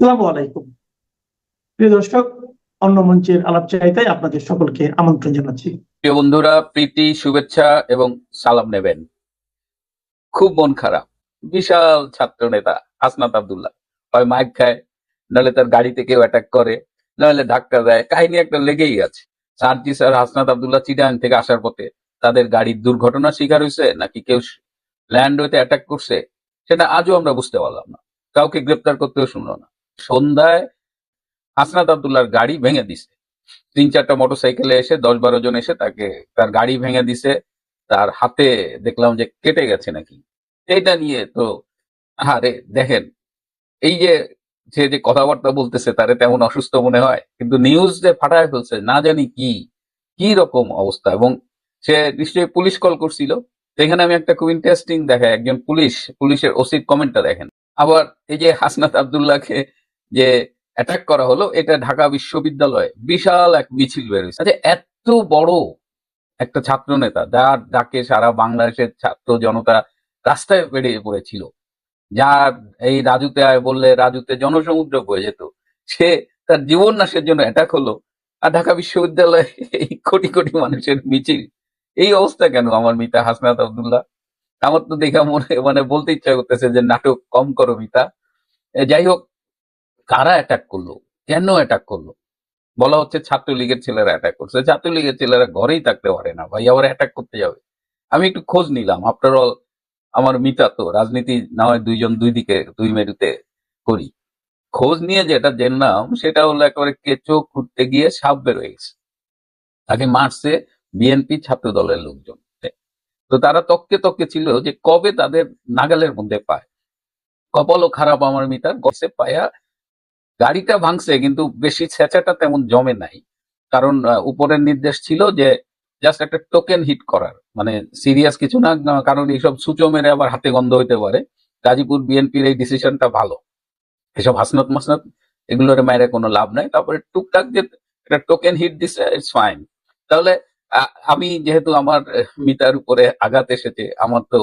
আসসালামু আলাইকুম। প্রিয় দর্শক, অন্য মঞ্চের আলাপচারিতায় আপনাদের সকলকে আমন্ত্রণ জানাচ্ছি। প্রিয় বন্ধুরা, প্রীতি শুভেচ্ছা এবং সালাম নেবেন। খুব মন খারাপ। বিশাল ছাত্র নেতা হাসনাত আব্দুল্লাহ হয় মাইক খায়, নাহলে তার গাড়িতে কেউ অ্যাটাক করে, নাহলে ধাক্কা দেয়। কাহিনী একটা লেগেই আছে। সার্জি স্যার হাসনাত আব্দুল্লাহ চিটাগাং থেকে আসার পথে তাদের গাড়ির দুর্ঘটনার শিকার হয়েছে নাকি কেউ ল্যান্ড হইতে অ্যাটাক করছে, সেটা আজও আমরা বুঝতে পারলাম না। কাউকে গ্রেপ্তার করতেও শুনলো না। সন্ধ্যায় হাসনাত আব্দুল্লাহর গাড়ি ভেঙে দিছে। ৩-৪টা মোটরসাইকেলে এসে ১০-১২ জন এসে তার গাড়ি ভেঙে দিছে। তার হাতে দেখলাম যে কেটে গেছে নাকি। এইটা নিয়ে তো আরে দেখেন, এই যে সে যে কথাবার্তা বলতেছে তারে তেমন অসুস্থ মনে হয়, কিন্তু নিউজ যে ফাটায় ফেলছে না জানি কি কি রকম অবস্থা। এবং সে নিশ্চয়ই পুলিশ কল করছিল। এখানে আমি একটা খুব ইন্টারেস্টিং দেখায়, একজন পুলিশের ওসির কমেন্টটা দেখেন। আবার এই যে হাসনাত আব্দুল্লাহকে যে অ্যাটাক করা হলো, এটা ঢাকা বিশ্ববিদ্যালয়ে বিশাল এক মিছিল বের হয়েছে। আচ্ছা, এত বড় একটা ছাত্র নেতা যার ডাকে সারা বাংলাদেশের ছাত্র জনতা রাস্তায় বেরিয়ে পড়েছিল, যার এই রাজুতে আয় বললে রাজুতে জনসমুদ্র বয়ে যেত, সে তার জীবন নাশের জন্য অ্যাটাক হলো। আর ঢাকা বিশ্ববিদ্যালয়ে এই কোটি কোটি মানুষের মিছিল। এই অবস্থা কেন আমার মিতা হাসনাত আব্দুল্লাহ? আমার তো দেখা মানে বলতে ইচ্ছা করতেছে যে নাটক কম করো মিতা। যাই হোক, কারা অ্যাটাক করলো, কেন অ্যাটাক করলো? বলা হচ্ছে ছাত্রলীগের ছেলেরা অ্যাটাক করছে। ছাত্রলীগের ছেলেরা ঘরেই থাকতে পারে না ভাই, আবার অ্যাটাক করতে যাবে? আমি একটু খোঁজ নিলাম। আফটার অল আমার মিতা তো রাজনীতি না হয় দুইজন দুই দিকে দুই মেরুতে করি। খোঁজ নিয়ে যেটা জানলাম সেটা হলো একেবারে কেঁচো খুঁড়তে গিয়ে সাপ বের হয়ে গেছে। তাকে মারছে বিএনপি ছাত্র দলের লোকজন। তো তারা তককে তককে ছিল যে কবে তাদের নাগালের মধ্যে পায়। কপালও খারাপ আমার মিতার, গছে পায়া গাড়িটা ভাঙছে কিন্তু বেশি ছেঁচাটা তেমন জমে নাই। কারণ উপরের নির্দেশ ছিল যে জাস্ট একটা টোকেন হিট করার, মানে সিরিয়াস কিছু না। কারণ এইসব সূচো মেরে আবার হাতে গন্ধ হইতে পারে। গাজীপুর বিএনপির এই ডিসিশনটা ভালো। এসব হাসনাত মাসনাত এগুলোর মায়ের কোনো লাভ নাই। তারপরে টুকটাক যে একটা টোকেন হিট দিছে, ইটস ফাইন। তাহলে আমি যেহেতু আমার মিতার উপরে আঘাত এসেছে, আমার তো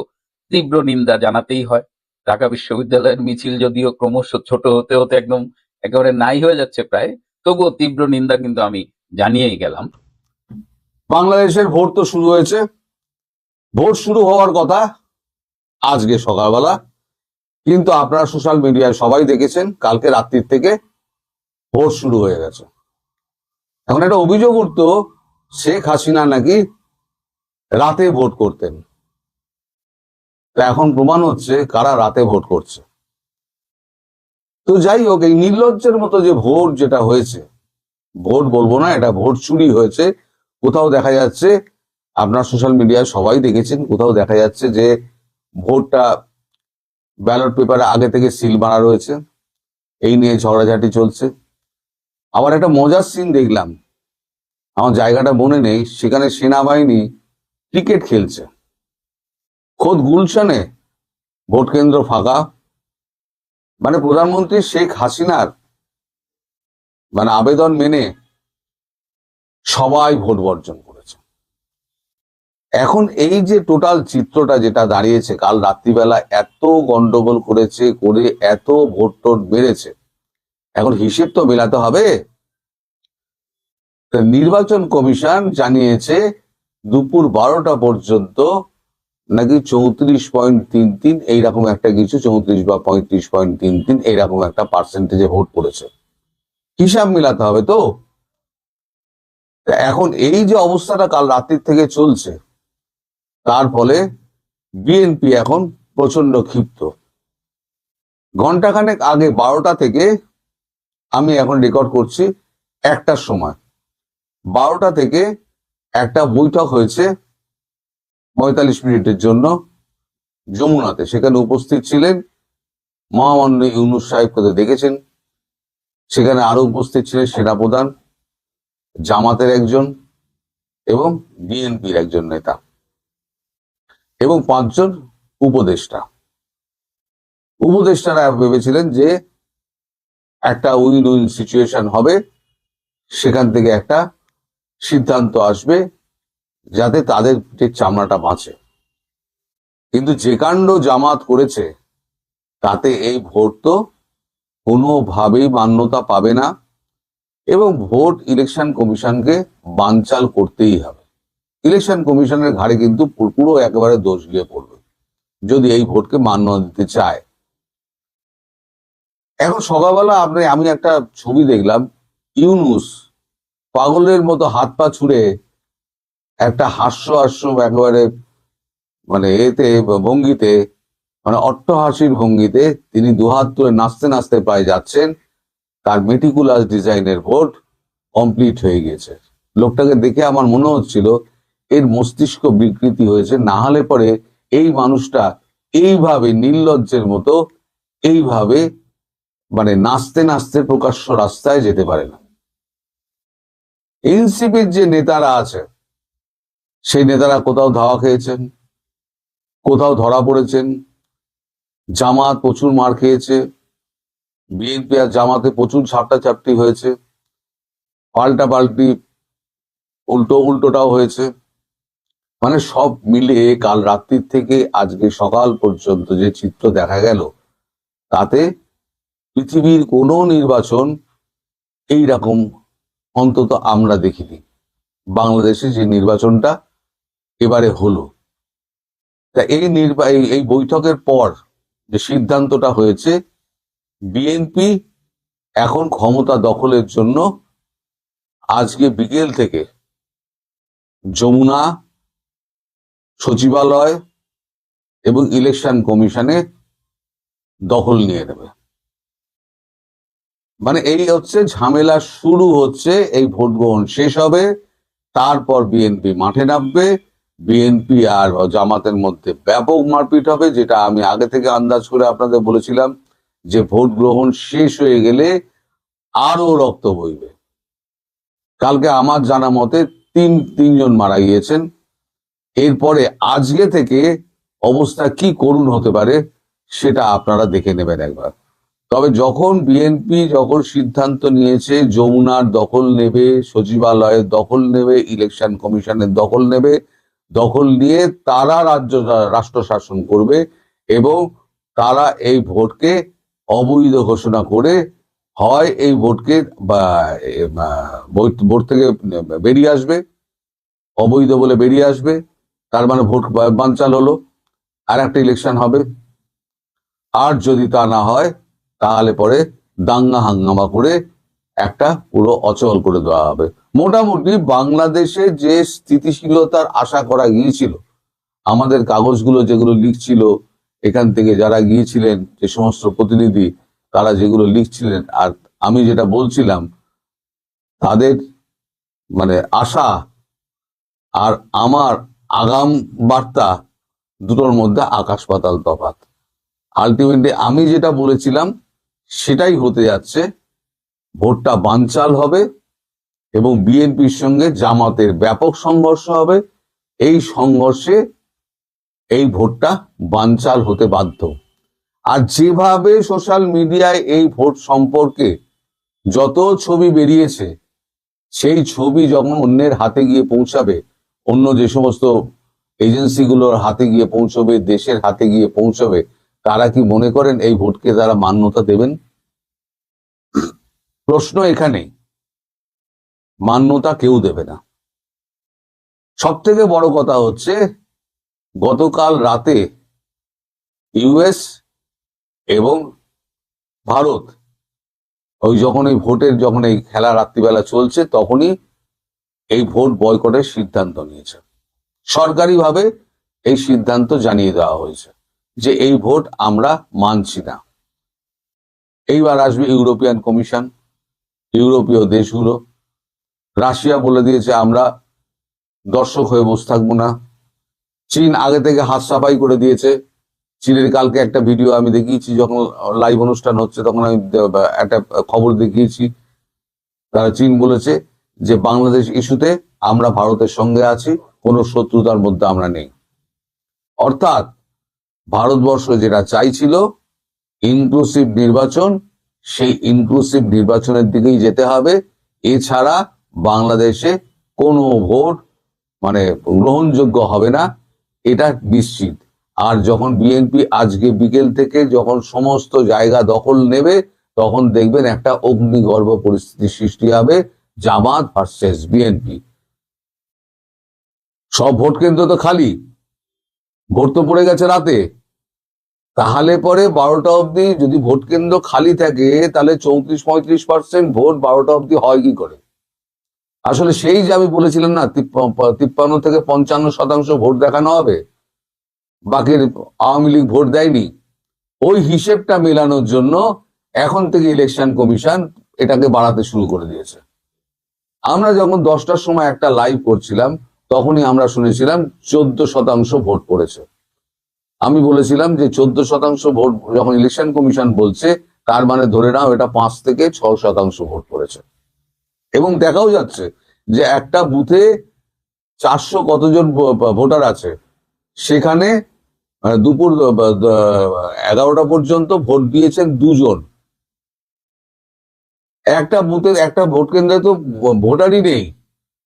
তীব্র নিন্দা জানাতেই হয়। ঢাকা বিশ্ববিদ্যালয়ের মিছিল যদিও ক্রমশ ছোট হতে হতে একদম একেবারে নাই হয়ে যাচ্ছে প্রায়, তবুও তীব্র নিন্দা কিন্তু আমি জানিয়েই গেলাম। বাংলাদেশের ভোট তো শুরু হয়েছে। ভোট শুরু হওয়ার কথা আজকে সকালবেলা, কিন্তু আপনারা সোশ্যাল মিডিয়ায় সবাই দেখেছেন কালকে রাত্রির থেকে ভোট শুরু হয়ে গেছে। এখন একটা অভিযোগ উঠতো শেখ হাসিনা নাকি রাতে ভোট করতেন। তা এখন প্রমাণ হচ্ছে কারা রাতে ভোট করছে। তো যাই হোক, এই নির্লজ্জের মতো যে ভোট যেটা হয়েছে, ভোট বলবো না, এটা ভোট চুরি হয়েছে। কোথাও দেখা যাচ্ছে, আপনার সোশ্যাল মিডিয়ায় সবাই দেখেছেন, কোথাও দেখা যাচ্ছে যে ভোটটা ব্যালট পেপারে আগে থেকে সিল মারা রয়েছে। এই নিয়ে ঝগড়াঝাটি চলছে। আবার একটা মজার সিন দেখলাম, আমার জায়গাটা মনে নেই, সেখানে সেনাবাহিনী ক্রিকেট খেলছে। খোদ গুলশানে ভোট কেন্দ্র ফাঁকা। মানে প্রধানমন্ত্রী শেখ হাসিনার মানে আবেদন মেনে সবাই ভোট বর্জন করেছে। এখন এই যে টোটাল চিত্রটা যেটা দাঁড়িয়েছে, কাল রাত্রিবেলা এত গন্ডগোল করেছে, করে এত ভোট টোট বেড়েছে, এখন হিসেব তো মেলাতে হবে। নির্বাচন কমিশন জানিয়েছে দুপুর 12টা পর্যন্ত নাকি 34.33 এইরকম একটা কিছু, 34 বা 35.33 এইরকম একটা পার্সেন্টেজে ভোট পড়েছে। হিসাব মিলাতে হবে তো। এখন এই যে অবস্থাটা কাল রাত্রির থেকে চলছে, তার ফলে বিএনপি এখন প্রচন্ড ক্ষিপ্ত। ঘন্টাখানেক আগে 12টা থেকে, আমি এখন রেকর্ড করছি 1টার সময়, 12টা থেকে একটা বৈঠক হয়েছে 45 মিনিটের জন্য যমুনাতে। সেখানে উপস্থিত ছিলেন মহামান্য ইউনূস সাহেবকে তো দেখেছেন। সেখানে আরো উপস্থিত ছিলেন সেনাপ্রধান, জামাতের একজন এবং বিএনপির একজন নেতা এবং 5 জন উপদেষ্টা। উপদেষ্টারা ভেবেছিলেন যে একটা উইন উইন সিচুয়েশন হবে, সেখান থেকে একটা সিদ্ধান্ত আসবে যাতে তাদের পিঠের চামড়াটা বাঁচে। কিন্তু যে কাণ্ড জামাত করেছে তাতে এই ভোট তো কোনোভাবেই মান্যতা পাবে না এবং ভোট ইলেকশন কমিশনকে বানচাল করতেই হবে। ইলেকশন কমিশনের ঘাড়ে কিন্তু পুরো একেবারে দোষ গিয়ে পড়বে যদি এই ভোটকে মান্যতা দিতে চায়। এখন সকালবেলা আমি একটা ছবি দেখলাম, ইউনূস পাগলের মতো হাত পা ছুড়ে একটা হাস্য একেবারে মানে এতে ভঙ্গিতে, মানে অট্টহাসির ভঙ্গিতে তিনি দুহাত তুলে নাচতে নাচতে প্রায় যাচ্ছেন। তার মেটিকুলাস ডিজাইনের ভোট কমপ্লিট হয়ে গেছে। লোকটাকে দেখে আমার মনে হচ্ছিল এর মস্তিষ্ক বিকৃতি হয়েছে, না হলে পরে এই মানুষটা এইভাবে নির্লজ্জের মতো এইভাবে মানে নাচতে নাচতে প্রকাশ্য রাস্তায় যেতে পারে না। এনসিপির যে নেতারা আছে সেই নেতারা কোথাও ধাওয়া খেয়েছেন, কোথাও ধরা পড়েছেন। জামাত প্রচুর মার খেয়েছে, বিএনপি আর জামাতে প্রচুর ছাপটাছাপটি হয়েছে, পাল্টাপাল্টি উল্টোটাও হয়েছে। মানে সব মিলিয়ে কাল রাত্রির থেকে আজকে সকাল পর্যন্ত যে চিত্র দেখা গেল, তাতে পৃথিবীর কোনো নির্বাচন এইরকম অন্তত আমরা দেখিনি। বাংলাদেশে যে নির্বাচনটা এবারে হলো, তা এই বৈঠকের পর যে সিদ্ধান্তটা হয়েছে, বিএনপি এখন ক্ষমতা দখলের জন্য আজকে বিকেল থেকে যমুনা, সচিবালয় এবং ইলেকশন কমিশনে দখল নিয়ে নেবে। মানে এই হচ্ছে ঝামেলা শুরু হচ্ছে। এই ভোট গ্রহণ শেষ হবে, তারপর বিএনপি মাঠে নামবে। বিএনপি আর জামাতের মধ্যে ব্যাপক মারপিট হবে, যেটা আমি আগে থেকে আন্দাজ করে আপনাদের বলেছিলাম যে ভোট গ্রহণ শেষ হয়ে গেলে আরো রক্ত বইবে। কালকে আমার জানা মতে তিনজন মারা গিয়েছেন। এরপরে আজকে থেকে অবস্থা কি করুণ হতে পারে সেটা আপনারা দেখে নেবেন একবার। তবে যখন বিএনপি সিদ্ধান্ত নিয়েছে যমুনার দখল নেবে, সচিবালয়ের দখল নেবে, ইলেকশন কমিশনের দখল নেবে, দখল নিয়ে তারা রাষ্ট্র শাসন করবে এবং তারা এই ভোটকে অবৈধ ঘোষণা করে হয় এই ভোটকে ভোট থেকে বেরিয়ে আসবে, অবৈধ বলে বেরিয়ে আসবে, তার মানে ভোট বানচাল হলো, আর একটা ইলেকশন হবে। আর যদি তা না হয় তাহলে পরে দাঙ্গা হাঙ্গামা করে একটা পুরো অচল করে দেওয়া হবে। মোটামুটি বাংলাদেশে যে স্থিতিশীলতার আশা করা গিয়েছিল, আমাদের কাগজগুলো যেগুলো লিখছিল, এখান থেকে যারা গিয়েছিলেন যে সমস্ত প্রতিনিধি, তারা যেগুলো লিখছিলেন আর আমি যেটা বলছিলাম, তাদের মানে আশা আর আমার আগাম বার্তা দুটোর মধ্যে আকাশ পাতাল তফাৎ। আলটিমেটলি আমি যেটা বলেছিলাম সেটাই হতে যাচ্ছে। ভোটটা বানচাল হবে এবং বিএনপির সঙ্গে জামাতের ব্যাপক সংঘর্ষ হবে। এই সংঘর্ষে এই ভোটটা বানচাল হতে বাধ্য। আর যেভাবে সোশ্যাল মিডিয়ায় এই ভোট সম্পর্কে যত ছবি বেরিয়েছে, সেই ছবি যখন অন্যের হাতে গিয়ে পৌঁছাবে, অন্য যে সমস্ত এজেন্সিগুলোর হাতে গিয়ে পৌঁছবে, দেশের হাতে গিয়ে পৌঁছবে, তারা কি মনে করেন এই ভোটকে তারা মান্যতা দেবেন? প্রশ্ন এখানেই, মান্যতা কেউ দেবে না। সব থেকে বড় কথা হচ্ছে, গতকাল রাতে ইউএস এবং ভারত যখন এই ভোটের এই খেলা রাত্রিবেলা চলছে, তখনই এই ভোট বয়কটের সিদ্ধান্ত নিয়েছে। সরকারিভাবে এই সিদ্ধান্ত জানিয়ে দেওয়া হয়েছে যে এই ভোট আমরা মানছি না। এইবার আসবে ইউরোপিয়ান কমিশন, ইউরোপীয় দেশগুলো। রাশিয়া বলে দিয়েছে আমরা দর্শক হয়ে বসে থাকবো না। চীন আগে থেকে হাত সাফাই করে দিয়েছে। চীনের কালকে একটা ভিডিও আমি দেখিয়েছি, যখন লাইভ অনুষ্ঠান হচ্ছে তখন আমি একটা খবর দেখিয়েছি। তারা চীন বলেছে যে বাংলাদেশ ইস্যুতে আমরা ভারতের সঙ্গে আছি, কোনো শত্রুতার মধ্যে আমরা নেই। অর্থাৎ ভারতবর্ষ যেটা চাইছিল ইনক্লুসিভ নির্বাচন, সেই ইনক্লুসিভ নির্বাচনের দিকেই যেতে হবে। এছাড়া বাংলাদেশে কোনো ভোট মানে গ্রহণযোগ্য হবে না, এটা নিশ্চিত। আর যখন বিএনপি আজকে বিকেল থেকে যখন সমস্ত জায়গা দখল নেবে, তখন দেখবেন একটা অগ্নিগর্ভ পরিস্থিতি সৃষ্টি হবে, জামাত ভার্সেস বিএনপি। সব ভোট কেন্দ্র তো খালি, ভোট তো পড়ে গেছে রাতে। তাহলে পরে 12টা অবধি যদি ভোট কেন্দ্র খালি থাকে, তাহলে 34-35% ভোট 12টা অবধি হয় কি করে? আসলে সেই যে আমি বলেছিলাম না, 53 থেকে 55% ভোট দেখানো হবে, বাকি আওয়ামী লীগ ভোট দেয়নি। ওই হিসেবটা মেলানোর জন্য এখন থেকে ইলেকশন কমিশন এটাকে বাড়াতে শুরু করে দিয়েছে। আমরা যখন 10টার সময় একটা লাইভ করছিলাম, তখনই আমরা শুনেছিলাম 14% ভোট পড়েছে। আমি বলেছিলাম যে 14% ভোট যখন ইলেকশন কমিশন বলছে, তার মানে ধরে নাও এটা 5 থেকে 6% ভোট পড়েছে। এবং দেখাও যাচ্ছে যে একটা বুথে 400 কতজন ভোটার আছে, সেখানে দুপুর 11টা পর্যন্ত ভোট দিয়েছেন 2 জন। একটা বুথের একটা ভোট কেন্দ্রে তো ভোটারই নেই,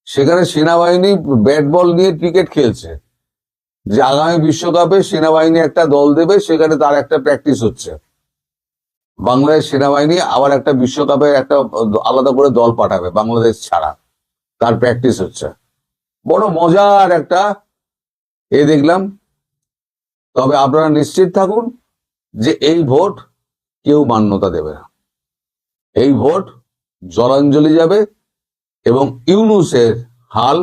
সেখানে সেনাবাহিনী ব্যাট বল নিয়ে ক্রিকেট খেলছে, যে আগামী বিশ্বকাপে সেনাবাহিনী একটা দল দেবে, সেখানে তার একটা প্র্যাকটিস হচ্ছে। বাংলাদেশ সেনাবাহিনী আবার একটা বিশ্বকাপে একটা আলাদা করে দল পাঠাবে বাংলাদেশ ছাড়া, তার প্র্যাকটিস হচ্ছে। বড় মজার একটা দেখলাম। তবে আপনারা নিশ্চিত থাকুন যে এই ভোট কেউ মান্যতা দেবে না, এই ভোট জলাঞ্জলি যাবে। এবং ইউনূসের হাল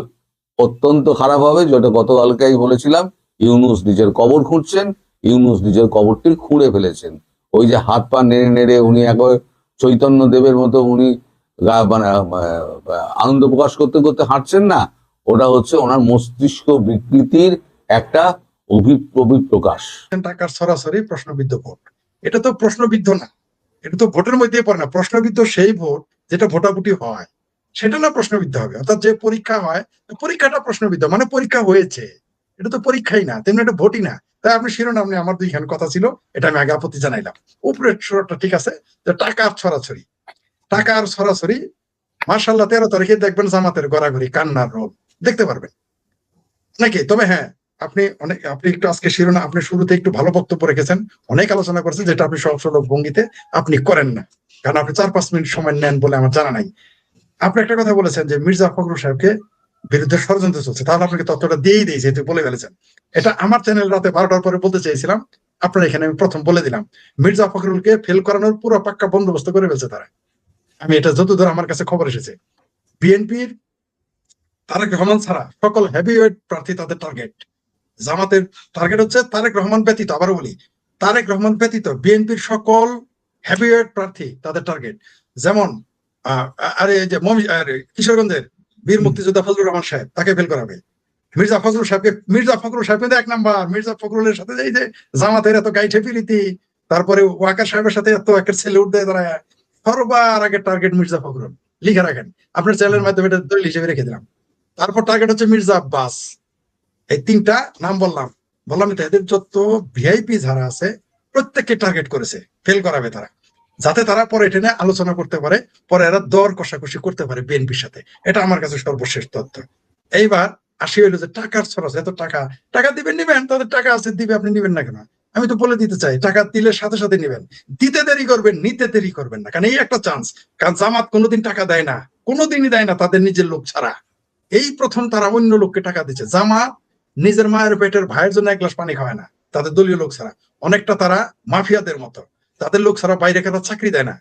অত্যন্ত খারাপ হবে, যেটা গতকালকেই বলেছিলাম। ইউনূস নিজের কবর খুঁড়ছেন, ইউনূস নিজের কবরটি খুঁড়ে ফেলেছেন। ওই যে হাত পা নেড়ে নেড়ে উনি একবার চৈতন্য দেবের মতো উনি মানে আনন্দ প্রকাশ করতে করতে হাঁটছেন না, ওটা হচ্ছে ওনার মস্তিষ্ক বিকৃতির একটা অভিপ্রকাশ। টাকার সরাসরি প্রশ্নবিদ্ধ ভোট, এটা তো প্রশ্নবিদ্ধ না, এটা তো ভোটের মধ্যে পড়ে না। প্রশ্নবিদ্ধ সেই ভোট যেটা ভোটাভুটি হয়, সেটা না প্রশ্নবিদ্ধ হবে। অর্থাৎ যে পরীক্ষা হয়, পরীক্ষাটা প্রশ্নবিদ্ধ, মানে পরীক্ষা হয়েছে, এটা তো পরীক্ষাই না, তেমনি এটা ভোটই না। তাই আপনি শিরোনাম নিয়ে আমার 2খান কথা ছিল, এটা আমি আগে আপত্তি জানাইলাম। উপরের সুরটা ঠিক আছে, যে টাকার ছড়াছড়ি, টাকার সরাসরি। মার্শাল্লাহ 13 তারিখে দেখবেন জামাতের গড়াগড়ি কান্নার রোল দেখতে পারবেন নাকি। তবে হ্যাঁ, আপনি একটু আজকে শিরোনাম, আপনি শুরুতে একটু ভালো বক্তব্য রেখেছেন, অনেক আলোচনা করেছেন, যেটা আপনি সহজ সরল ভঙ্গিতে আপনি করেন না, কারণ আপনি 4-5 মিনিট সময় নেন বলে আমার জানা নাই। আপনি একটা কথা বলেছেন যে মির্জা ফখরুল সাহেবকে বিরুদ্ধে ষড়যন্ত্র চলছে, তাহলে আপনাকে তথ্যটা দিয়েই দিয়েছে, যেহেতু বলে ফেলেছেন। এটা আমার চ্যানেল রাতে 12টার পরে বলতে চাইছিলাম, আপনার এখানে আমি প্রথম বলে দিলাম। মির্জা ফখরুলকে ফেল করানোর পুরো পাক্কা বন্দোবস্ত করে ফেলছে তারা। আমি এটা যতদূর আমার কাছে খবর এসেছে, বিএনপির তারেক রহমান ছাড়া সকল হেভিওয়েট প্রার্থী তাদের টার্গেট। জামাতের টার্গেট হচ্ছে তারেক রহমান ব্যতীত, আবারও বলি, তারেক রহমান ব্যতীত বিএনপির সকল হেভিওয়েট প্রার্থী তাদের টার্গেট। যেমন আরে যে কিশোরগঞ্জের বীর মুক্তিযোদ্ধা ফজলুর রহমান সাহেব, তাকে ফেল করাবে। মির্জা ফখরুল সাহেব কিন্তু 1 নাম্বার। মির্জা ফখরুলের সাথে এই যে জামাতের এত গাইঠে ফিরিতি, তারপরে ওয়াকার সাহেবের সাথে এত একটা ছেলে উঠতে, তারা সর্বার আগে টার্গেট মির্জা ফখরুল। লিখে রাখেন, আপনার চ্যানেলের মাধ্যমে এটা দলিল হিসেবে রেখে দিলাম। তারপর টার্গেট হচ্ছে মির্জা আব্বাস। এই 3টা নাম বললাম তো, এদের যত ভিআইপি যারা আছে প্রত্যেককে টার্গেট করেছে, ফেল করাবে তারা, যাতে তারা পরে এটা নিয়ে আলোচনা করতে পারে, পরে এরা দর কষাকষি করতে পারে বিএনপির সাথে। এটা আমার কাছে সর্বশেষ তথ্য। এইবার আসি হইলো যে টাকার ছড়াছে, এত টাকা দিবেন, নিবেন, তাদের টাকা আছে দিবে, আপনি নিবেন না কেন? আমি তো বলে দিতে চাই, টাকা দিলে সাথে সাথে নিবেন, দিতে দেরি করবেন, নিতে দেরি করবেন না, কারণ এই একটা চান্স। কারণ জামাত কোনোদিন টাকা দেয় না, কোনোদিনই দেয় না তাদের নিজের লোক ছাড়া। এই প্রথম তারা অন্য লোককে টাকা দিচ্ছে। জামাত নিজের মায়ের পেটের ভাইয়ের জন্য 1 গ্লাস পানি খাওয়ায় না তাদের দলীয় লোক ছাড়া। অনেকটা তারা মাফিয়াদের মতো, তাদের লোক ছাড়া বাইরে কারা চাকরি দেয় না।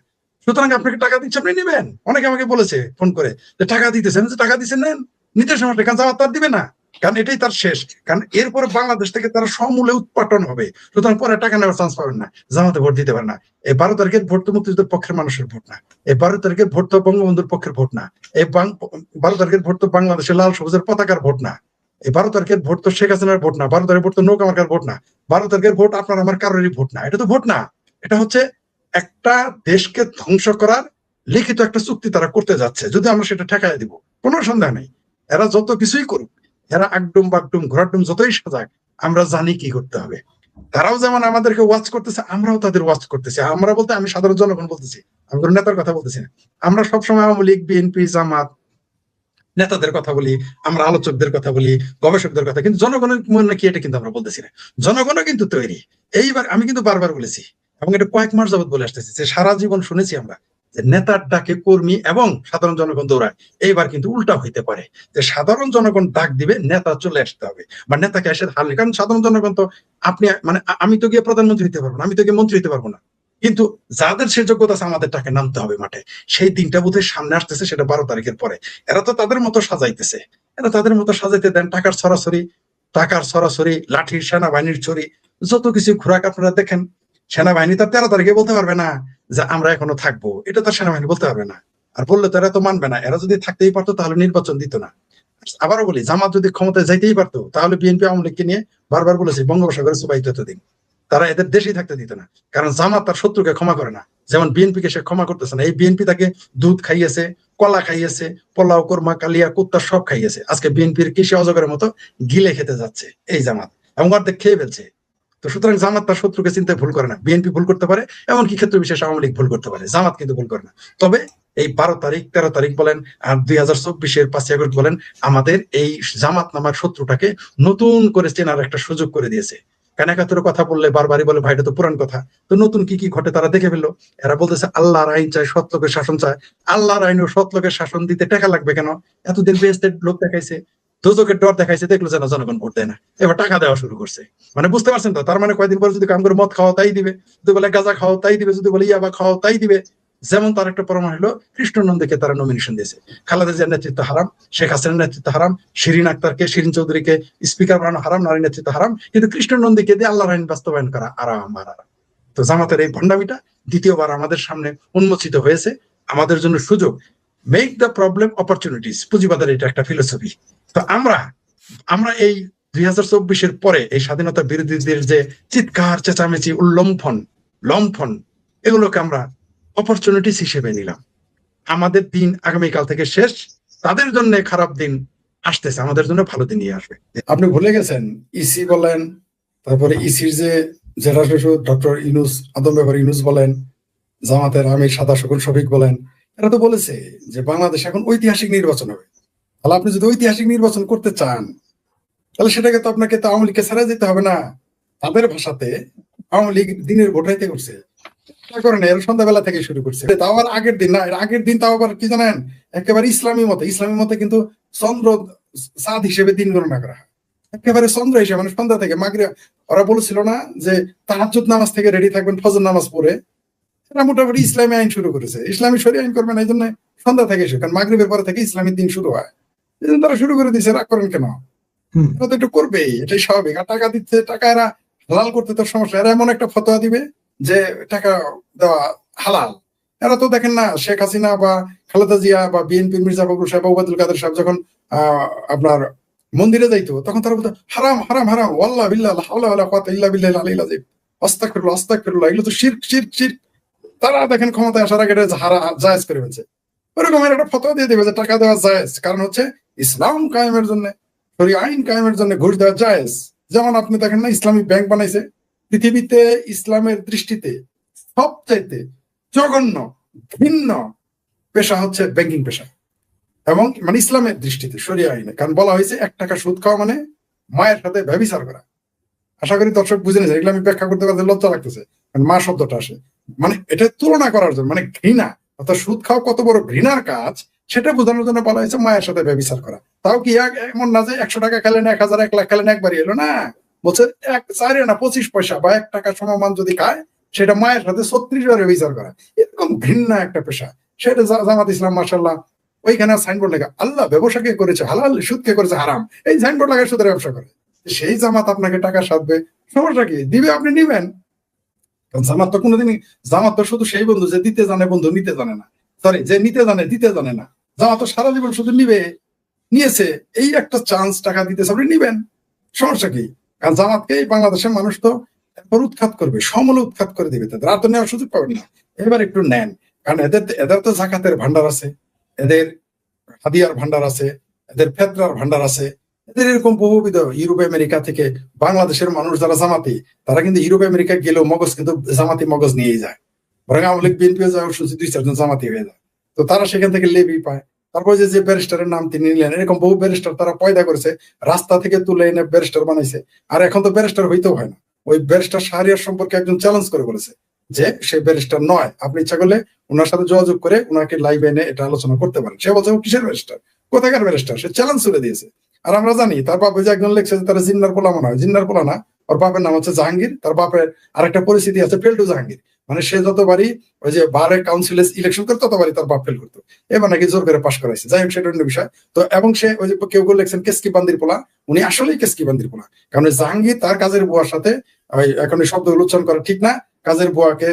সুতরাং আপনাকে টাকা দিচ্ছে, আপনি নিবেন। অনেকে আমাকে বলেছে ফোন করে যে টাকা দিতেছেন, যে টাকা দিচ্ছেন নেন, নিতে সমস্যা, কারণ জামাত তার দিবে না, কারণ এটাই তার শেষ। কারণ এরপরে বাংলাদেশ থেকে তারা সমূলে উৎপাটন হবে, সুতরাং পরে টাকা নেওয়ার চান্স পাবেন না, জামাতে ভোট দিতে পারে না। এই 12 তারিখের ভোট তো মুক্তিযুদ্ধের পক্ষের মানুষের ভোট না, এই 12 তারিখের ভোট তো বঙ্গবন্ধুর পক্ষের ভোট না, এই 12 তারিখের ভোট তো বাংলাদেশের লাল সবুজের পতাকার ভোট না, এই 12 তারিখের ভোট তো শেখ হাসিনার ভোট না, 12 তারিখের ভোট তো নৌকা মার্কার ভোট না, 12 তারিখের ভোট আপনার আমার কারোরই ভোট না। এটা তো ভোট না, এটা হচ্ছে একটা দেশকে ধ্বংস করার লিখিত একটা চুক্তি তারা করতে যাচ্ছে। যদি আমরা সেটা ঠেকাই দিব, কোনো সন্দেহ নেই, এরা যত কিছুই করুক, এরা আগডুম বাগডুম ঘোরাডুম যতই সাজাক, আমরা জানি কি করতে হবে। তারাও যেমন আমাদেরকে ওয়াচ করতেছে, আমরাও তাদের ওয়াচ করতেছি। আমরা বলতে আমি সাধারণ জনগণ বলতেছি, আমি কোনো নেতার কথা বলতেছি না। আমরা সবসময় আওয়ামী লীগ, বিএনপি, জামাত নেতাদের কথা বলি, আমরা আলোচকদের কথা বলি, গবেষকদের কথা, কিন্তু জনগণের মনে কি এটা কিন্তু আমরা বলতেছি না। জনগণও কিন্তু তৈরি। এইবার আমি কিন্তু বারবার বলেছি, এবং এটা কয়েক মাস যাবত বলে আসতেছি, যে সারা জীবন শুনেছি আমরা যে নেতার ডাকে কর্মী এবং সাধারণ জনগণ দৌড়ায়। এইবার কিন্তু উল্টা হইতে পারে, যে সাধারণ জনগণ ডাক দিবে, নেতা চলে আসতে হবে, বা নেতাকে এসে হারলে। কারণ সাধারণ জনগণ তো আপনি মানে আমি তো গিয়ে প্রধানমন্ত্রী হতে পারবো না, আমি তো গিয়ে মন্ত্রী হতে পারবো না, কিন্তু যাদের সে যোগ্যতা আছে আমাদের তাকে নামতে হবে মাঠে। সেই দিনটা বোধহয় সামনে আসতেছে, সেটা 12 তারিখের পরে। এরা তো তাদের মতো সাজাইতেছে, এরা তাদের মতো সাজাইতে দেন, টাকার সরাসরি লাঠির, সেনাবাহিনীর ছড়ি, যত কিছু ঘোরাক আপনারা দেখেন। সেনাবাহিনী তার 13 তারিখে বলতে পারবে না যে আমরা এখনো থাকবো, এটা তো সেনাবাহিনী বলতে পারবে না। আর বললে তো এরা তো মানবে না। এরা যদি থাকতেই পারতো তাহলে নির্বাচন দিত না। আবারও বলি, জামাত যদি ক্ষমতায় যাইতেই পারতো তাহলে বিএনপি আওয়ামী লীগকে নিয়ে বারবার বলেছি বঙ্গোপসাগরে সুবাহিত হতো দিন, তারা এদের দেশেই থাকতে দিত না। কারণ জামাত তার শত্রুকে ক্ষমা করে না, যেমন বিএনপিকে সে ক্ষমা করতেছে না। এই বিএনপি তাকে দুধ খাইয়েছে, কলা খাইয়েছে, পোলাও, কোরমা, কালিয়া, কুত্তা সব খাইয়েছে। আজকে বিএনপির কৃষি অজগরের মতো গিলে খেতে যাচ্ছে এই জামাত, এবং অর্ধেক খেয়ে ফেলছে। তো সুতরাং জামাত তার শত্রুকে চিন্তায় ভুল করে না। বিএনপি ভুল করতে পারে, এমনকি ক্ষেত্র বিশেষ আওয়ামী লীগ ভুল করতে পারে, জামাত কিন্তু ভুল করে না। তবে এই 12 তারিখ 13 তারিখ বলেন আর 2024-এর 5ই আগস্ট বলেন, আমাদের এই জামাত নামক শত্রুটাকে নতুন করে চেনার একটা সুযোগ করে দিয়েছে। কারণ 71 কথা বললে বারবারই বলে ভাই এটা তো পুরান কথা। তো নতুন কি কি ঘটে তারা দেখে ফেললো। এরা বলতেছে আল্লাহর আইন চায়, সৎ লোকের শাসন চায়। আল্লাহর আইন ও সৎ লোকের শাসন দিতে টাকা লাগবে কেন? এতদিন বেহেশতের লোক দেখাইছে, দোজখের ডর দেখাইছে, দেখলো যেন জনগণ ভোট দেয় না, এবার টাকা দেওয়া শুরু করছে। মানে বুঝতে পারছেন তো? তার মানে কয়েকদিন পরে যদি কাম করে মদ খাওয়া তাই দিবে, যদি বলে গাঁজা খাওয়া তাই দিবে, যদি বলে ইয়াবা খাওয়া তাই দিবে। যেমন তার একটা প্রমাণ হলো, কৃষ্ণনন্দীকে তারা নমিনেশন দিয়েছে। খালেদা জিয়ার নেতৃত্ব হারাম, শেখ হাসিনার নেতৃত্ব হারাম, শিরিন আক্তারকে, শিরিন চৌধুরীকে স্পিকার বানানো হারাম, নারী নেতৃত্ব হারাম, কিন্তু কৃষ্ণনন্দীকে দিয়ে আল্লাহর আইন বাস্তবায়ন করা আরাম আর আরাম। তো জামাতের এই ভণ্ডামিটা দ্বিতীয়বার আমাদের সামনে উন্মোচিত হয়েছে। আমাদের জন্য সুযোগ, মেক দ্য প্রবলেম অপরচুনিটিস, পুঁজিবাদের এটা একটা ফিলোসফি। তো আমরা এই 2024-এর পরে এই স্বাধীনতা বিরোধীদের যে চিৎকার, চেঁচামেচি, লম্ফন, এগুলোকে আমরা অপরচুনিটিস হিসেবে নিলাম। আমাদের দিন আগামীকাল থেকে শেষ, তাদের জন্য খারাপ দিন আসতেছে, আমাদের জন্য ভালো দিন নিয়ে আসবে। আপনি ভুলে গেছেন ইসি বলেন, তারপরে ইসির যে জেলা সচিব ডক্টর ইউনুস, আদম ব্যাপার ইউনুস বলেন, জামাতের আমির সাদা শকুন শফিক বলেন, এরা তো বলেছে যে বাংলাদেশ এখন ঐতিহাসিক নির্বাচন হবে। তাহলে আপনি যদি ঐতিহাসিক নির্বাচন করতে চান, তাহলে সেটাকে তো আপনাকে তো আওয়ামী লীগকে ছাড়া যেতে হবে না। তাদের ভাষাতে আওয়ামী লীগ দিনের ভোটাইতে করছে, করেন এর সন্ধ্যাবেলা থেকে শুরু করছে। তাও আবার আগের দিন না, এর আগের দিন তাও আবার কি জানেন, একেবারে ইসলামী মতে কিন্তু চন্দ্র চাঁদ হিসেবে দিন গণনা করা হয়, একেবারে চন্দ্র হিসেবে, মানে সন্ধ্যা থেকে মাগরিব। ওরা বলেছিল না যে তাহাজ্জুদ নামাজ থেকে রেডি থাকবেন ফজর নামাজ পড়ে। এরা মোটামুটি ইসলামী আইন শুরু করেছে, ইসলামী শরীয় আইন করবেন এই জন্য সন্ধ্যা থেকে শুরু, কারণ মাগরিবের পরে থেকে ইসলামী দিন শুরু হয়। এই জন্য তারা শুরু করে দিয়েছে। রাগ করেন কেন? এরা তো একটু করবেই, এটাই স্বাভাবিক। আর টাকা দিচ্ছে, টাকা এরা হালাল করতে তোর সমস্যা। এরা এমন একটা ফতোয়া দিবে যে টাকা দেওয়া হালাল। এরা তো দেখেন না, শেখ হাসিনা বা খালেদা জিয়া বা বিএনপির মির্জা ফখরুল সাহেব, ওবায়দুল কাদের সাহেব যখন আপনার মন্দিরে যাইতো, তখন তারা বলতো হারাম হারাম হারাম, ওয়াল্লাহ বিল্লাহ লা হাওলা ওয়ালা কুওয়াতা ইল্লা বিল্লাহিল আলিয়্যিল আযীম, আস্তাগফিরুল্লাহ আস্তাগফিরুল্লাহ। এগুলো তো শিরক শিরক শিরক। তারা দেখেন ক্ষমতায় আসার আগে জায়েজ করে ফেলছে। ওরকম একটা ফতোয়া দিয়ে দেবে যে টাকা দেওয়া জায়েজ, কারণ হচ্ছে ইসলাম কায়েমের জন্য, শরীয় আইন কায়েমের জন্য ঘুষ দেওয়া জায়েজ। যেমন আপনি দেখেন না, ইসলামিক ব্যাংক বানাইছে। পৃথিবীতে ইসলামের দৃষ্টিতে সবচাইতে জঘন্য ভিন্ন পেশা হচ্ছে ব্যাংকিং পেশা, এবং মানে ইসলামের দৃষ্টিতে শরীয় আইনে, কারণ বলা হয়েছে 1 টাকা সুদ খাওয়া মানে মায়ের সাথে ব্যভিচার করা। আশা করি দর্শক বুঝে নিয়েছে। এগুলো আমি ব্যাখ্যা করতে পারতে লজ্জা লাগতেছে, কারণ মা শব্দটা আসে মানে এটা তুলনা করার জন্য, মানে ঘৃণা, অর্থাৎ সুদ খাওয়া কত বড় ঘৃণার কাজ সেটা বোঝানোর জন্য বলা হয়েছে মায়ের সাথে ব্যভিচার করা। তাও কি এমন না যে 100 টাকা খেলেন, 1000, 1 লাখ খেলেন একবারই এলো না, বলছে 4 আনা 25 পয়সা বা 1 টাকা সমমান যদি খায়, সেটা মায়ের সাথে 36 বার ব্যভিচার করা। এরকম ঘৃণা একটা পেশা, সেটা জামাত ইসলাম মাশাআল্লাহ ওইখানে সাইনবোর্ড লেখা আল্লাহ ব্যবসাকে করেছে হালাল, সুদকে করেছে হারাম, এই সাইনবোর্ড লাগায় সুদের ব্যবসা করে। সেই জামাত আপনাকে টাকা সাধবে, সমস্যা কি? দিবে, আপনি নিবেন। জামাত তো কোনোদিনই, জামাত তো শুধু সেই বন্ধু যে দিতে জানে, বন্ধু নিতে জানে না, সরি, যে নিতে জানে দিতে জানে না। জামাত তো সারা জীবন শুধু নিয়েছে, এই একটা চান্স টাকা দিতেছে, আপনি নিবেন, সমস্যা কি? কারণ জামাতকে বাংলাদেশের মানুষ তো উৎখাত করবে, সমলে উৎখাত করে দিবে, তাদের আর তো নেওয়ার সুযোগ পাবেন না। এবার একটু নেন, কারণ এদের তো জাকাতের ভান্ডার আছে, এদের হাদিয়ার ভান্ডার আছে, এদের ফেতরার ভান্ডার আছে, এদের এরকম বহুবিধ। ইউরোপ আমেরিকা থেকে বাংলাদেশের মানুষ যারা জামাতি, তারা কিন্তু ইউরোপ আমেরিকা গেলেও মগজ কিন্তু জামাতি মগজ নিয়েই যায়। বরং আওয়ামী লীগ বিএনপিও যায়, শুনছি 2-4 জন জামাতি হয়ে যায়। তো তারা সেখান থেকে লেবি পায়। তারপর যে ব্যারিস্টারের নাম তিনি নিলেন, এরকম বহু ব্যারিস্টার তারা পয়দা করেছে, রাস্তা থেকে তুলে এনে ব্যারিস্টার বানাইছে। আর এখন তো ব্যারিস্টার হইতেও হয় না। ওই ব্যারিস্টার শাহরিয়ার সম্পর্কে একজন চ্যালেঞ্জ করে বলেছে যে সে ব্যারিস্টার নয়। আপনি ইচ্ছা করলে ওনার সাথে যোগাযোগ করে ওনাকে লাইভে এনে এটা আলোচনা করতে পারেন। সে বলছে ও কিসের ব্যারিস্টার, কোথাকার ব্যারিস্টার, সে চ্যালেঞ্জ তুলে দিয়েছে। আর আমরা জানি তার বাপ যে একজন লেখছে যে তারা জিন্নার পোলা মনে হয়, জিন্নার পোলা না, ওর বাপের নাম হচ্ছে জাহাঙ্গীর। তার বাপের আরেকটা পরিস্থিতি আছে ফেল্টু জাহাঙ্গীর, মানে সে যতবারই ওই যে বারে কাউন্সিলে ইলেকশন করতো ততবারই তার বাপ ফেল করতো, এবার নাকি জোর করে পাশ করাইছে। যাই হোক, সেটা অন্য বিষয়। তো এবং সে ওই যে কেউ কেউ লেখছেন কেসকি বান্দির পোলা, উনি আসলেই কেসকি বান্দির পোলা। কারণ জাহাঙ্গীর তার কাজের বুয়ার সাথে এখন এই শব্দগুলো উচ্চারণ করা ঠিক না, কাজের বুয়াকে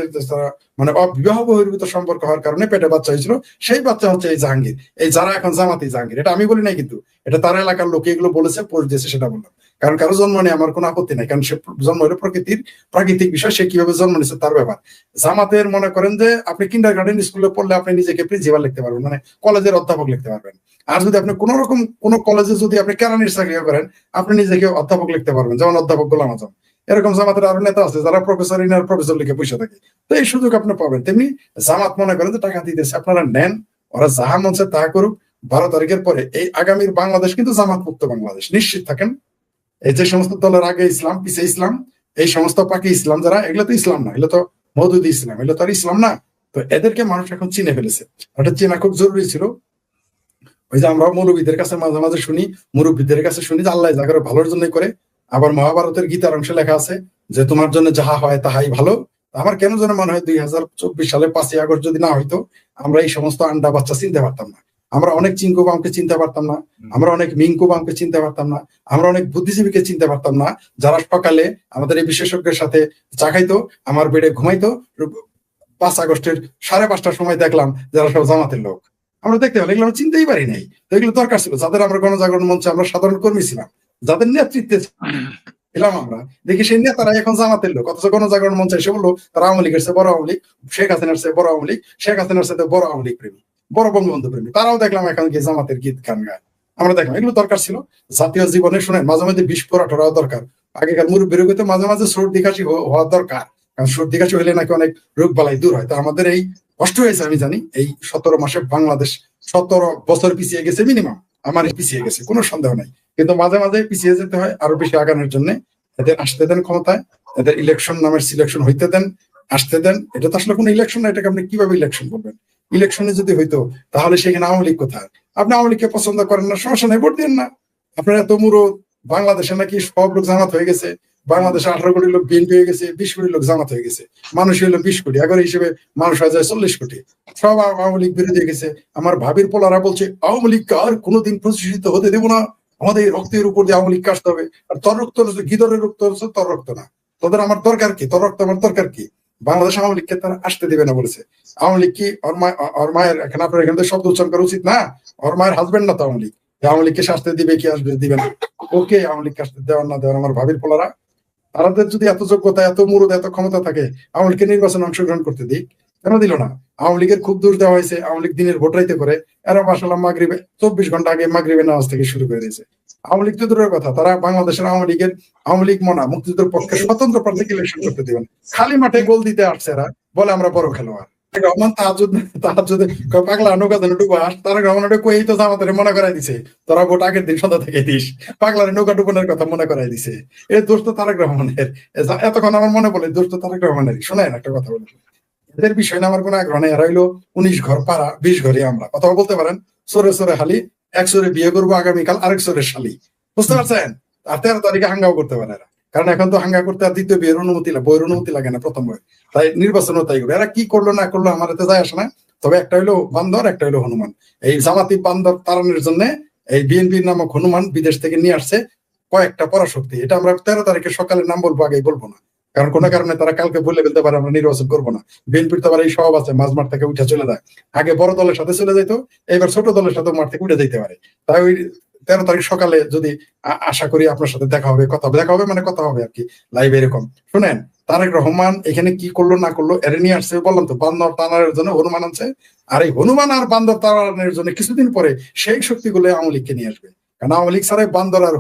মানে বিবাহ বহির্ভূত সম্পর্ক হওয়ার কারণে পেটে বাচ্চা হয়েছিল, সেই বাচ্চা হচ্ছে এই জাহাঙ্গীর। এই যারা এখন জামাতি জাহাঙ্গীর, এটা আমি বলি নাই, কিন্তু এটা তার এলাকার লোকে এগুলো বলেছে, পোস্ট দিয়েছে, সেটা বললাম। কারণ কারো জন্ম নিয়ে আমার কোনো আপত্তি নাই, কারণ সে জন্ম হলো প্রাকৃতিক বিষয়, সে কিভাবে জন্ম নিচ্ছে তার ব্যাপার। জামাতের মনে করেন যে আপনি কিন্ডার গার্ডেন স্কুলে পড়লে আপনি নিজেকে প্রিন্সিপাল লিখতে পারবেন, মানে কলেজের অধ্যাপক লিখতে পারবেন। আর যদি আপনি কোন রকম কোন কলেজে যদি আপনি কেরানির চাকরি করেন, আপনি নিজেকে অধ্যাপক লিখতে পারবেন, যেমন অধ্যাপক গোলাম আজম। এরকম জামাতের আরো নেতা আছে যারা প্রফেসর ইনার প্রফেসর লিখে পয়সা থাকে। তো এই সুযোগ আপনি পাবেন। তেমনি জামাত মনে করেন যে টাকা দিতেছে, আপনারা নেন, ওরা যাহা মঞ্চে তা করুক। 12 তারিখের পরে এই আগামীর বাংলাদেশ কিন্তু জামাত মুক্ত বাংলাদেশ, নিশ্চিত থাকেন। এই যে সমস্ত দলের আগে ইসলাম পিছে ইসলাম, এই সমস্ত পাকি ইসলাম যারা, এগুলো তো ইসলাম না, এগুলো তো মওদুদি ইসলাম, এগুলো তো আর ইসলাম না। তো এদেরকে মানুষ এখন চিনে ফেলেছে, এটা চেনা খুব জরুরি ছিল। ওই যে আমরা মৌলবীদের কাছে মাঝে মাঝে শুনি, মুরব্বীদের কাছে শুনি যে আল্লাহ যা করে ভালোর জন্যই করে। আবার মহাভারতের গীতার অংশে লেখা আছে যে তোমার জন্য যাহা হয় তাহাই ভালো। আমার কেন যেন মনে হয় 2024 সালে 5ই আগস্ট যদি না হইতো, আমরা এই সমস্ত আন্ডা বাচ্চা চিনতে পারতাম না, আমরা অনেক চিঙ্কু বামকে চিনতে পারতাম না, আমরা অনেক মিঙ্কু বামকে চিনতে পারতাম না, আমরা অনেক বুদ্ধিজীবীকে চিনতে পারতাম না, যারা সকালে আমাদের এই বিশেষজ্ঞের সাথে চা খাইতো, আমার বেডে ঘুমাইতো। 5 আগস্টের 5:30টার সময় দেখলাম যারা সব জামাতের লোক। আমরা দেখতে পেলাম, এগুলো আমরা চিনতেই পারি নাই। তো এগুলো দরকার ছিল, যাদের আমরা গণজাগরণ মঞ্চে আমরা সাধারণ কর্মী ছিলাম, যাদের নেতৃত্বে এলাম আমরা, দেখি সেই নেতারা এখন জামাতের লোক। অথচ গণজাগরণ মঞ্চে এসে বললো তারা আওয়ামী লীগের চেয়ে বড় আওয়ামী লীগ, শেখ হাসিনার চেয়ে বড় আওয়ামী লীগ, শেখ হাসিনার সাথে বড় আওয়ামী লীগ প্রেমী, বড় বঙ্গবন্ধু প্রেমী। তারাও দেখলাম এখন গিয়ে জামাতের গীত গান গায়। আমরা দেখলাম এগুলো দরকার ছিল জাতীয় জীবনে। শুনেন, মাঝে মাঝে বিস্ফোরণ হওয়া দরকার। আগেকার মুরব্বীর হইতে মাঝে মাঝে সর্দি কাশি হওয়া দরকার, কারণ সর্দি কাশি হইলে নাকি অনেক রোগ বালাই দূর হয়। তো আমাদের এই কষ্ট হয়েছে, আমি জানি। এই 17 মাসে বাংলাদেশ 17 বছর পিছিয়ে গেছে, মিনিমাম আমার পিছিয়ে গেছে, কোনো সন্দেহ নাই। কিন্তু মাঝে মাঝে পিছিয়ে যেতে হয় আরো বেশি আগানোর জন্য। এদের আসতে দেন ক্ষমতায়, এদের ইলেকশন নামের সিলেকশন হইতে দেন, আসতে দেন। এটা তো আসলে কোনো ইলেকশন না, এটাকে আপনি কিভাবে ইলেকশন করবেন? ইলেকশনে যদি হইতো তাহলে সেখানে আওয়ামী লীগ কোথায়? আপনি আওয়ামী লীগকে পছন্দ করেন না, সমস্যা নেই, ভোট দেন না। আপনার এত মুরো বাংলাদেশে নাকি সব লোক জামাত হয়ে গেছে, বাংলাদেশে 18 কোটি লোক বিএনপি হয়ে গেছে, 20 কোটি লোক জামাত হয়ে গেছে, মানুষ হলো 20 কোটি, আগের হিসেবে মানুষ হয়ে যায় 40 কোটি, সব আওয়ামী লীগ বিরোধী হয়ে গেছে। আমার ভাবির পোলারা বলছে আওয়ামী লীগকে আর কোনোদিন প্রতিষ্ঠিত হতে দেবো না, আমাদের রক্তের উপর দিয়ে আওয়ামী লীগ আসতে হবে। আর তোর রক্ত গিদরের রক্ত হচ্ছে, তোর রক্ত না। তোদের আমার দরকার কি? তোর রক্ত আমার দরকার কি? বাংলাদেশ আওয়ামী লীগকে তারা আসতে দেবে না বলেছে। আওয়ামী লীগ কি ওর মায়ের, এখানে আপনার এখানে শব্দ উচ্চারণ করা উচিত না, ওর মায়ের হাজবেন্ড না তো আওয়ামী লীগ। আওয়ামী লীগকে আসতে দিবে কি আসবে দিবে না? ওকে আওয়ামী লীগকে আসতে দেওয়ার না দেওয়ার আমার ভাবির পোলারা, তাদের যদি এত যোগ্যতা, এত মুরুদ, এত ক্ষমতা থাকে, আওয়ামী লীগকে নির্বাচনে অংশগ্রহণ করতে দিক, কেন দিল না? আওয়ামী লীগের খুব দোষ দেওয়া হয়েছে, আওয়ামী লীগ দিনের ভোট রাইতে করে, এরা মাশাআল্লাহ মাগরিবে 24 ঘন্টা আগে মাগরিবের নামাজ থেকে শুরু করে দিয়েছে। আওয়ামী লীগ তো দূরের কথা, তারা বাংলাদেশের আওয়ামী লীগ মনা মুক্তিযুদ্ধের পক্ষে স্বতন্ত্র প্রার্থীকে ইলেকশন করতে দিবেন। খালি মাঠে গোল দিতে আসছে এরা, বলে আমরা বড় খেলোয়াড়। রহমান তাহাজ্জুদে পাগলা নৌকা যেন ডুবাস, তারেক রহমান কই তো আমাদের মনে করাই দিছে, তোরা ভোট আগের দিন সন্ধ্যা থেকে দিস, পাগলার নৌকা ডুবানোর কথা মনে করাই দিছে। এই দোষ তো তারেক রহমানের। এতক্ষণ আমার মনে পড়ে দোষ তো তারেক রহমানের। শোনেন একটা কথা বলি, এদের বিষয় না আমার কোনো আগ্রহ নেই। এরা হইলো 19 ঘর পাড়া, 20 ঘরে আমরা। কথা বলতে পারেন সরে সরে হালি, এক সরে বিয়ে করবো আগামীকাল, আরেক সরে শালি, বুঝতে পারছেন? আর 13 তারিখে হাঙ্গাও করতে পারে এরা, কারণ এখন তো হাঙ্গা করতে আর দ্বিতীয় বিয়ের অনুমতি লাগে, বইয়ের অনুমতি লাগে না প্রথম বই। তাই নির্বাচনও তাই করবে। এরা কি করলো না করলো আমার এতে যায় আসে না। তবে একটা হইলো বান্দর, একটা হইলো হনুমান। এই জামাতি বান্দর তাড়ানোর জন্য এই বিএনপির নামক হনুমান বিদেশ থেকে নিয়ে আসছে কয়েকটা পরাশক্তি। এটা আমরা 13 তারিখে সকালে নাম বলবো, আগেই বলবো না, কারণ কোনো কারণে তারা কালকে বলে ফেলতে পারে আমরা নির্বাচন করবো না। বিএনপির তো আবার এই স্বভাব আছে, মাঝ মাঠ থেকে উঠে চলে যায়। আগে বড় দলের সাথে চলে যাইতো, এবার ছোট দলের সাথে মাঠ থেকে উঠে যেতে পারে। তাই ওই 13 তারিখ সকালে যদি আশা করি আপনার সাথে দেখা হবে, দেখা হবে মানে কথা হবে আর কি, লাইভ এরকম। শুনেন, তারেক রহমান এখানে কি করলো না করলো, এর নিয়ে আসছে বললাম তো, বান্দর টানার জন্য হনুমান আনছে। আর এই হনুমান আর বান্দর টানানোর জন্য কিছুদিন পরে সেই শক্তিগুলো আওয়ামী লীগকে নিয়ে আসবে, কারণ আওয়ামী লীগ ছাড়াই বান্দর আর